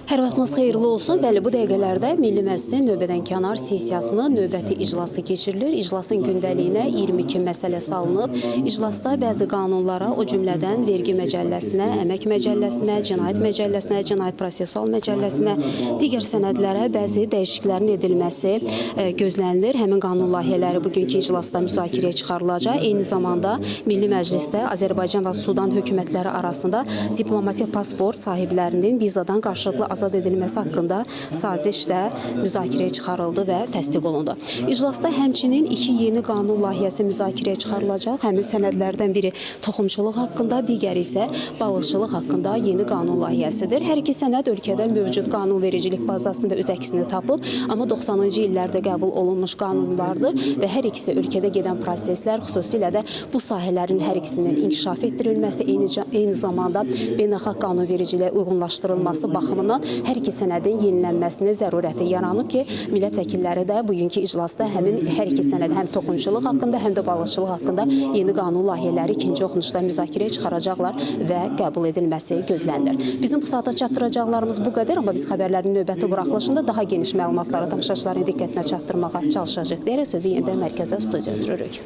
Hər vaxtınız xeyirli olsun. Bəli, bu dəqiqələrdə Milli Məclisin növbədənkənar sessiyasının növbəti iclası keçirilir. İclasın gündəliyinə 22 məsələ salınıb. İclasda bəzi qanunlara, o cümlədən vergi məcəlləsinə, əmək məcəlləsinə, cinayət məcəlləsinə, cinayət prosessual məcəlləsinə, digər sənədlərə bəzi dəyişikliklərin edilməsi gözlənilir. Həmin qanun layihələri bugünkü iclasda müzakirəyə çıxarılacaq. Eyni zamanda Milli Məclisdə Azərbaycan və Sudan hökumətləri arasında diplomatik pasport sahiblərinin vizadan qarşılıqlı azad edilməsi haqqında saziş də müzakirəyə çıxarıldı və təsdiq olundu. İclasda həmçinin iki yeni qanun layihəsi müzakirəyə çıxarılacaq. Həmin sənədlərdən biri toxumçuluq haqqında, digəri isə balıqçılıq haqqında yeni qanun layihəsidir. Hər iki sənəd ölkədə mövcud qanunvericilik bazasında öz əksini tapıb, amma 90-cı illərdə qəbul olunmuş qanunlardır və hər ikisi ölkədə gedən proseslər, xüsusilə də bu sahələrin hər ikisinin inkişaf etdirilməsi, eyni zamanda beynəlxalq qanunvericiliyə uyğunlaşdırılması baxımından hər iki sənədin yenilənməsinin zərurəti yaranıb ki, millət vəkilləri də bugünkü iclasda həmin hər iki sənəd həm toxumçuluq haqqında, həm də balıqçılıq haqqında yeni qanun layihələri ikinci oxunuşda müzakirəyə çıxaracaqlar və qəbul edilməsi gözlənilir. Bizim bu saata çatdıracaqlarımız bu qədər, amma biz xəbərlərin növbəti buraxılışında daha geniş məlumatları tamaşaçıların diqqətinə çatdırmağa çalışacaq deyərək sözü yenidən mərkəzə studiya ötürürük.